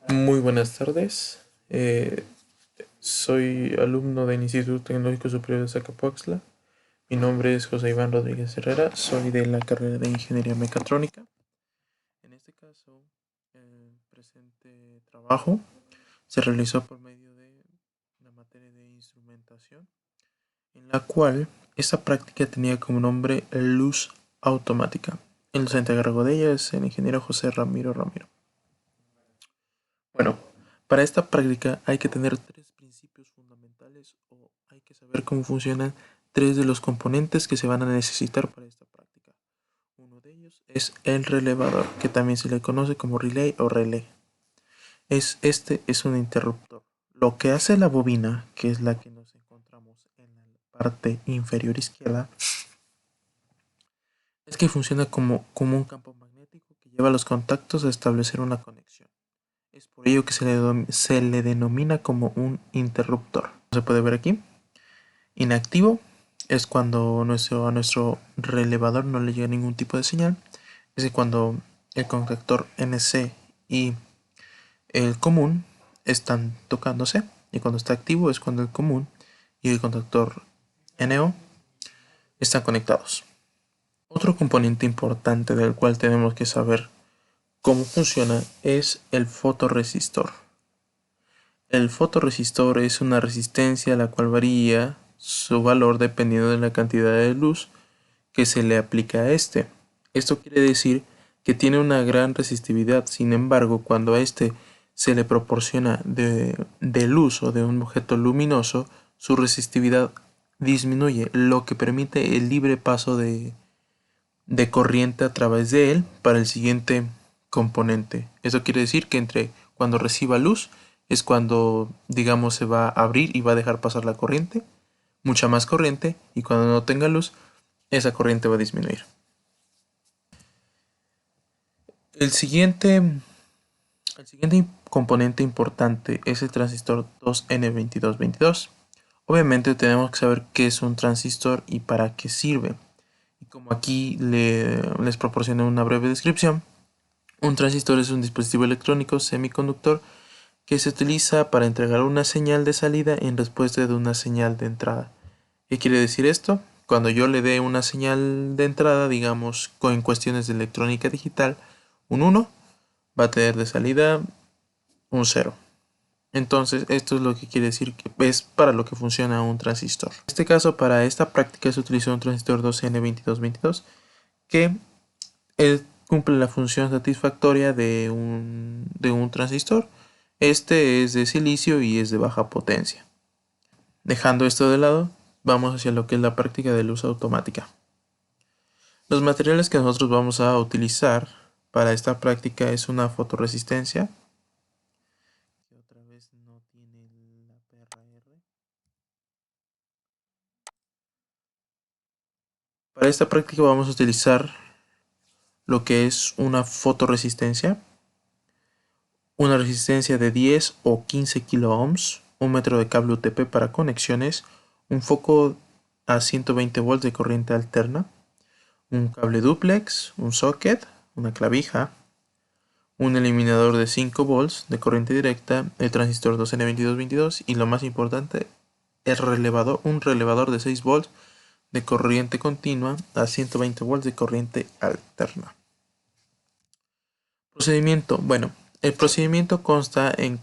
Muy buenas tardes. Soy alumno del Instituto Tecnológico Superior de Zacapoaxtla. Mi nombre es José Iván Rodríguez Herrera. Soy de la carrera de Ingeniería Mecatrónica. En este caso, el presente trabajo se realizó por medio de la materia de instrumentación, en la cual esta práctica tenía como nombre luz automática. El docente a cargo de ella es el ingeniero José Ramiro Ramiro. Bueno, para esta práctica hay que tener tres principios fundamentales o hay que saber cómo funcionan tres de los componentes que se van a necesitar para esta práctica. Uno de ellos es el relevador, que también se le conoce como relay o relé. Este es un interruptor. Lo que hace la bobina, que es la que nos encontramos en la parte inferior izquierda, es que funciona como un campo magnético que lleva a los contactos a establecer una conexión. Es por ello que se le denomina como un interruptor. Se puede ver aquí. Inactivo es cuando a nuestro relevador no le llega ningún tipo de señal. Es cuando el contactor NC y el común están tocándose. Y cuando está activo es cuando el común y el contactor NO están conectados. Otro componente importante del cual tenemos que saber cómo funciona es el fotorresistor. El fotorresistor es una resistencia a la cual varía su valor dependiendo de la cantidad de luz que se le aplica a este. Esto quiere decir que tiene una gran resistividad, sin embargo, cuando a este se le proporciona de luz o de un objeto luminoso, su resistividad disminuye, lo que permite el libre paso de corriente a través de él para el siguiente componente. Eso quiere decir que entre cuando reciba luz es cuando, digamos, se va a abrir y va a dejar pasar la corriente, mucha más corriente, y cuando no tenga luz, esa corriente va a disminuir. El siguiente, el siguiente componente importante es el transistor 2N2222. Obviamente tenemos que saber qué es un transistor y para qué sirve. Y como aquí les proporcioné una breve descripción, un transistor es un dispositivo electrónico semiconductor que se utiliza para entregar una señal de salida en respuesta de una señal de entrada. ¿Qué quiere decir esto? Cuando yo le dé una señal de entrada, digamos, en cuestiones de electrónica digital, un 1 va a tener de salida un 0. Entonces, esto es lo que quiere decir que es para lo que funciona un transistor. En este caso, para esta práctica se utilizó un transistor 2N2222 que cumple la función satisfactoria de un transistor. Este es de silicio y es de baja potencia. Dejando esto de lado, vamos hacia lo que es la práctica de luz automática. Los materiales que nosotros vamos a utilizar para esta práctica es una fotorresistencia, que otra vez no tiene la PRR. Para esta práctica vamos a utilizar lo que es una fotorresistencia, una resistencia de 10 o 15 kiloohms, un metro de cable UTP para conexiones, un foco a 120 volts de corriente alterna, un cable duplex, un socket, una clavija, un eliminador de 5 volts de corriente directa, el transistor 2N2222 y lo más importante, un relevador de 6 volts de corriente continua a 120 volts de corriente alterna. Procedimiento. Bueno, el procedimiento consta en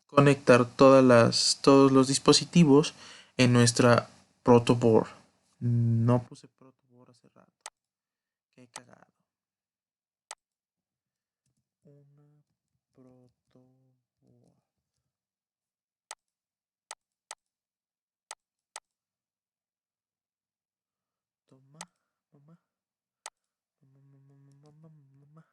conectar todos los dispositivos en nuestra protoboard. No puse protoboard hace rato. Qué cagado. Una protoboard. Toma, mamá. Mamá.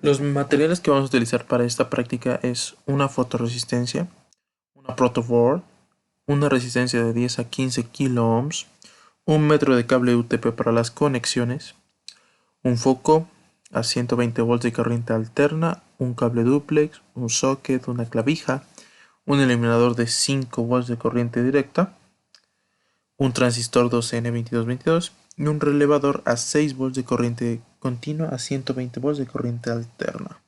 Los materiales que vamos a utilizar para esta práctica es una fotorresistencia, una protoboard, una resistencia de 10 a 15 kiloohms, un metro de cable UTP para las conexiones, un foco a 120 volts de corriente alterna, un cable duplex, un socket, una clavija, un eliminador de 5 volts de corriente directa, un transistor 2N2222 y un relevador a 6 volts de corriente continua a 120 volts de corriente alterna.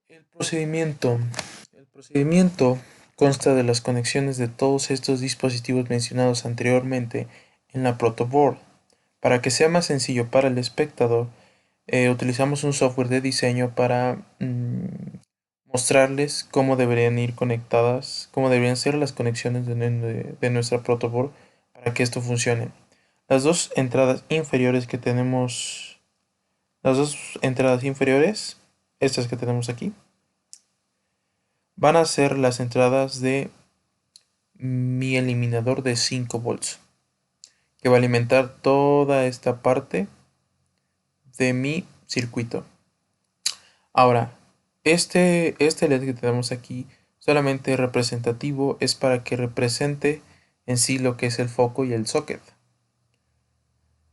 El procedimiento consta de las conexiones de todos estos dispositivos mencionados anteriormente en la protoboard. Para que sea más sencillo para el espectador, utilizamos un software de diseño para mostrarles cómo deberían ir conectadas, cómo deberían ser las conexiones de nuestra protoboard para que esto funcione. Las dos entradas inferiores que tenemos, estas que tenemos aquí, van a ser las entradas de mi eliminador de 5 volts, que va a alimentar toda esta parte de mi circuito. Ahora, este LED que tenemos aquí solamente representativo es para que represente en sí lo que es el foco y el socket.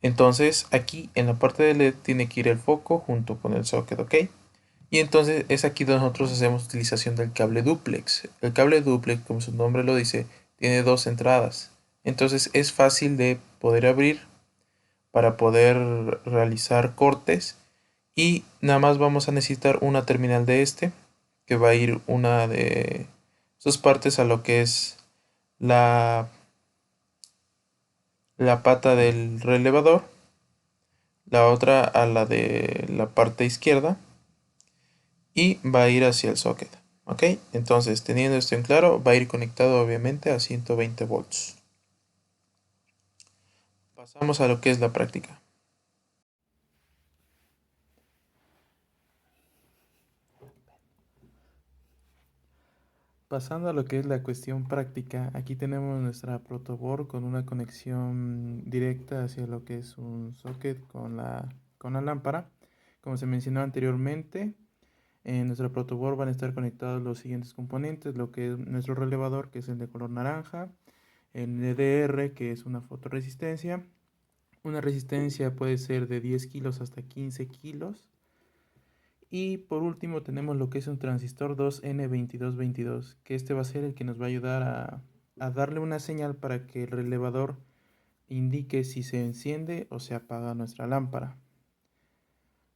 Entonces aquí en la parte del LED tiene que ir el foco junto con el socket, ¿ok? Y entonces es aquí donde nosotros hacemos utilización del cable duplex. El cable duplex, como su nombre lo dice, tiene dos entradas. Entonces es fácil de poder abrir para poder realizar cortes. Y nada más vamos a necesitar una terminal de este, que va a ir una de sus partes a lo que es la pata del relevador, la otra a la de la parte izquierda y va a ir hacia el socket. ¿Ok? Entonces, teniendo esto en claro, va a ir conectado obviamente a 120 volts. Pasamos a lo que es la práctica. Pasando a lo que es la cuestión práctica, aquí tenemos nuestra protoboard con una conexión directa hacia lo que es un socket con la lámpara. Como se mencionó anteriormente, en nuestra protoboard van a estar conectados los siguientes componentes, lo que es nuestro relevador, que es el de color naranja, el NDR, que es una fotoresistencia. Una resistencia puede ser de 10 kilos hasta 15 kilos. Y por último tenemos lo que es un transistor 2N2222, que este va a ser el que nos va a ayudar a darle una señal para que el relevador indique si se enciende o se apaga nuestra lámpara.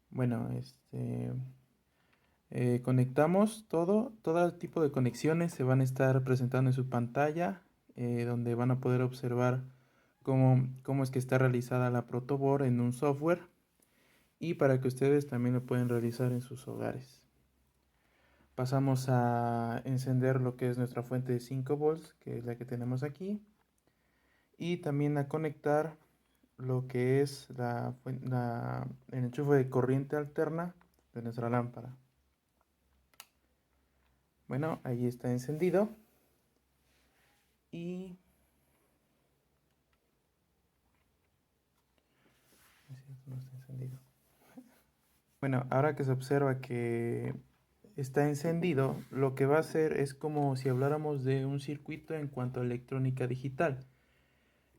Bueno, conectamos todo tipo de conexiones se van a estar presentando en su pantalla, donde van a poder observar cómo es que está realizada la protoboard en un software y para que ustedes también lo pueden realizar en sus hogares. Pasamos a encender lo que es nuestra fuente de 5 volts, que es la que tenemos aquí. Y también a conectar lo que es el enchufe de corriente alterna de nuestra lámpara. Bueno, ahí está encendido. Y no está encendido. Bueno, ahora que se observa que está encendido, lo que va a hacer es como si habláramos de un circuito en cuanto a electrónica digital.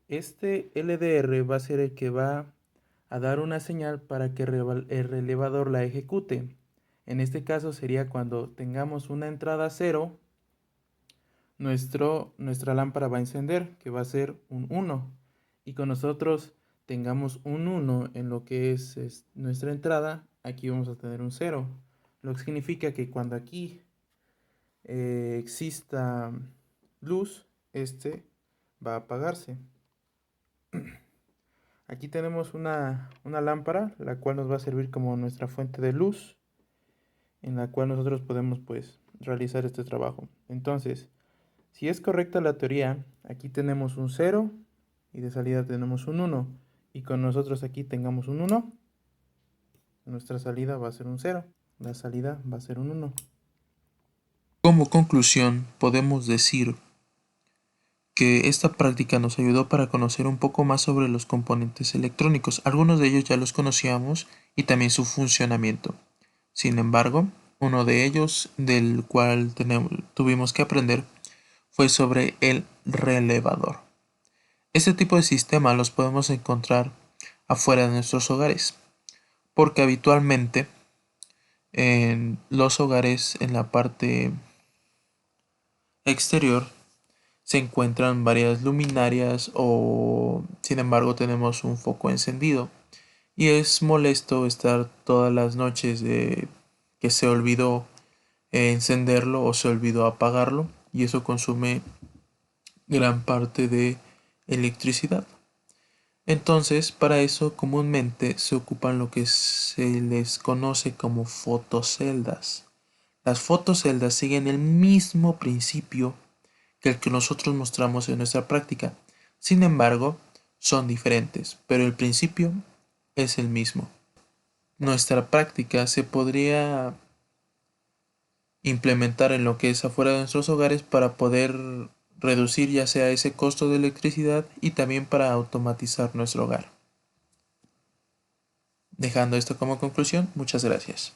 Este LDR va a ser el que va a dar una señal para que el relevador la ejecute. En este caso sería cuando tengamos una entrada 0, nuestra lámpara va a encender, que va a ser un 1. Y con nosotros tengamos un 1 en lo que es nuestra entrada, aquí vamos a tener un 0. Lo que significa que cuando aquí exista luz, este va a apagarse. Aquí tenemos una lámpara, la cual nos va a servir como nuestra fuente de luz, en la cual nosotros podemos pues realizar este trabajo. Entonces, si es correcta la teoría, aquí tenemos un 0 y de salida tenemos un 1. Y con nosotros aquí tengamos un 1, nuestra salida va a ser un 0, la salida va a ser un 1. Como conclusión, podemos decir que esta práctica nos ayudó para conocer un poco más sobre los componentes electrónicos. Algunos de ellos ya los conocíamos y también su funcionamiento. Sin embargo, uno de ellos del cual tuvimos que aprender fue sobre el relevador. Este tipo de sistema los podemos encontrar afuera de nuestros hogares, porque habitualmente En los hogares, en la parte exterior, se encuentran varias luminarias o, sin embargo, tenemos un foco encendido. Y es molesto estar todas las noches de que se olvidó encenderlo o se olvidó apagarlo, y eso consume gran parte de electricidad. Entonces, para eso comúnmente se ocupan lo que se les conoce como fotoceldas. Las fotoceldas siguen el mismo principio que el que nosotros mostramos en nuestra práctica. Sin embargo, son diferentes, pero el principio es el mismo. Nuestra práctica se podría implementar en lo que es afuera de nuestros hogares para poder reducir ya sea ese costo de electricidad y también para automatizar nuestro hogar. Dejando esto como conclusión, muchas gracias.